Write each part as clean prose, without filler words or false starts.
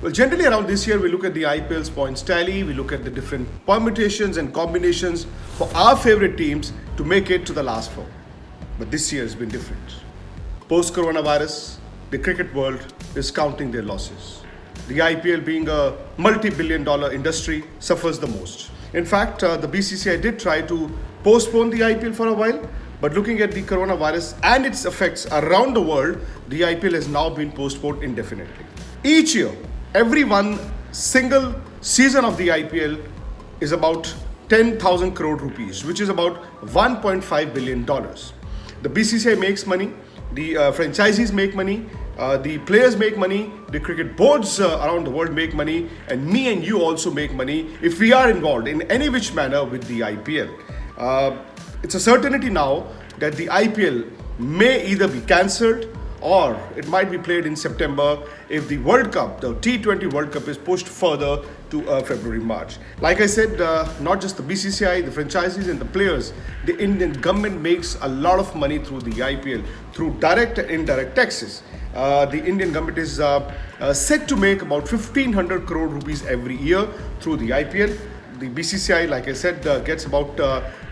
Well, generally around this year, we look at the IPL's points tally, we look at the different permutations and combinations for our favorite teams to make it to the last four. But this year has been different. Post coronavirus, the cricket world is counting their losses. The IPL, being a multi billion dollar industry, suffers the most. In fact, the BCCI did try to postpone the IPL for a while, but looking at the coronavirus and its effects around the world, the IPL has now been postponed indefinitely. Each year, every one single season of the IPL is about 10,000 crore rupees, which is about $1.5 billion. The BCCI makes money, the franchisees make money, the players make money, the cricket boards around the world make money, and me and you also make money if we are involved in any which manner with the IPL. It's a certainty now that the IPL may either be cancelled or it might be played in September if the World Cup, the T20 World Cup, is pushed further to February, March. Like I said, not just the BCCI, the franchisees and the players, the Indian government makes a lot of money through the IPL, through direct and indirect taxes. The Indian government is set to make about 1,500 crore rupees every year through the IPL. The BCCI, like I said, gets about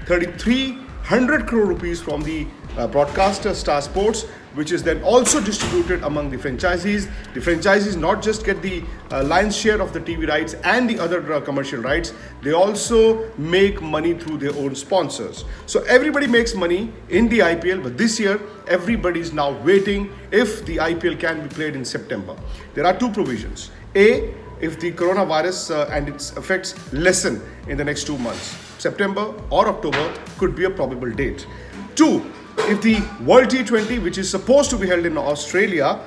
3,300 crore rupees from the broadcaster Star Sports, which is then also distributed among the franchisees. The franchisees not just get the lion's share of the TV rights and the other commercial rights, they also make money through their own sponsors. So everybody makes money in the IPL, but this year everybody is now waiting if the IPL can be played in September. There are two provisions. A, if the coronavirus and its effects lessen in the next 2 months. September or October could be a probable date. Two, if the World T20, which is supposed to be held in Australia,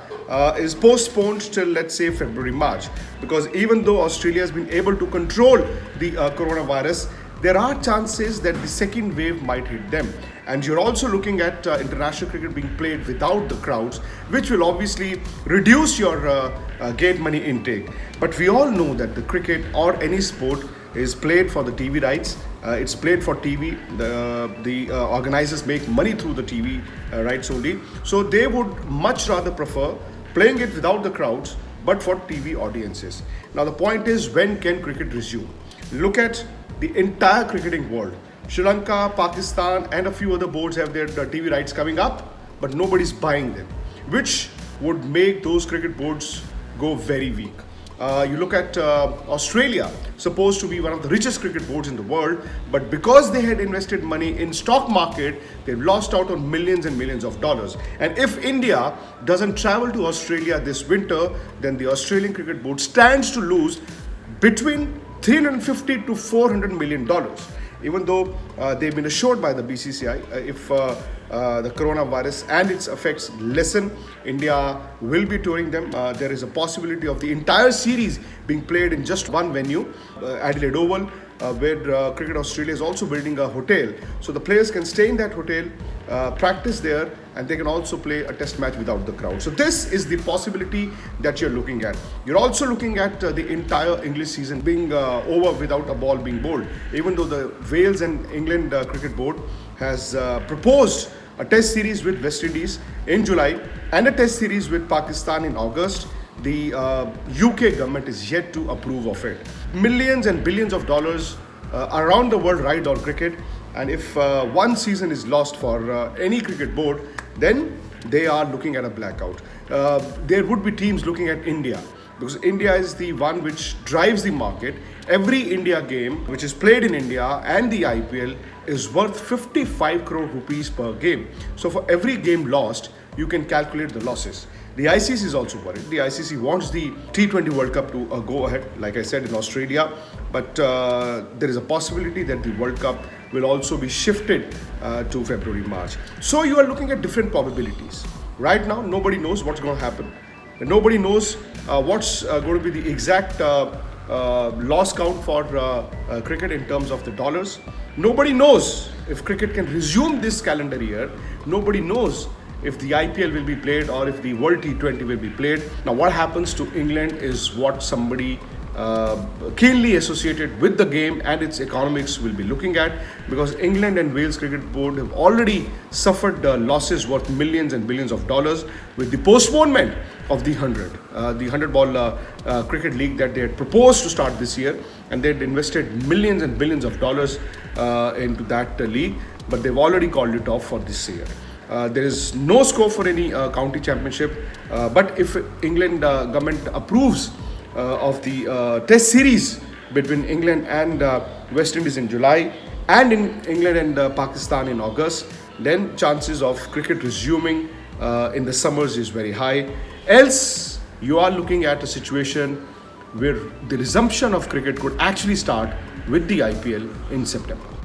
is postponed till, let's say, February, March. Because even though Australia has been able to control the coronavirus, there are chances that the second wave might hit them. And you're also looking at international cricket being played without the crowds, which will obviously reduce your gate money intake. But we all know that the cricket or any sport is played for the TV rights. It's played for TV. The organizers make money through the TV rights only. So they would much rather prefer playing it without the crowds, but for TV audiences. Now the point is, when can cricket resume? Look at the entire cricketing world. Sri Lanka, Pakistan, and a few other boards have their TV rights coming up, but nobody's buying them, which would make those cricket boards go very weak. You look at Australia, supposed to be one of the richest cricket boards in the world, but because they had invested money in stock market, they've lost out on millions and millions of dollars. And if India doesn't travel to Australia this winter, then the Australian Cricket Board stands to lose between $350 to $400 million. Even though they've been assured by the BCCI, if the coronavirus and its effects lessen, India will be touring them. There is a possibility of the entire series being played in just one venue, Adelaide Oval, where Cricket Australia is also building a hotel. So the players can stay in that hotel, practice there, and they can also play a test match without the crowd. So this is the possibility that you're looking at. You're also looking at the entire English season being over without a ball being bowled. Even though the Wales and England Cricket Board has proposed a test series with West Indies in July and a test series with Pakistan in August, the UK government is yet to approve of it. Millions and billions of dollars around the world ride on cricket, and if one season is lost for any cricket board, then they are looking at a blackout. There would be teams looking at India, because India is the one which drives the market. Every India game which is played in India and the IPL is worth 55 crore rupees per game. So for every game lost, you can calculate the losses. The ICC is also worried. The ICC wants the T20 World Cup to go ahead, like I said, in Australia. But there is a possibility that the World Cup will also be shifted to February, March. So you are looking at different probabilities. Right now, nobody knows what's going to happen. Nobody knows what's going to be the exact loss count for cricket in terms of the dollars. Nobody knows if cricket can resume this calendar year. Nobody knows if the IPL will be played or if the World T20 will be played. Now, what happens to England is what somebody keenly associated with the game and its economics will be looking at, because England and Wales Cricket Board have already suffered losses worth millions and billions of dollars with the postponement of the 100 ball cricket league that they had proposed to start this year, and they had invested millions and billions of dollars into that league, but they've already called it off for this year. There is no scope for any county championship, but if England government approves of the test series between England and West Indies in July, and in England and Pakistan in August, then chances of cricket resuming in the summers is very high. Else, you are looking at a situation where the resumption of cricket could actually start with the IPL in September.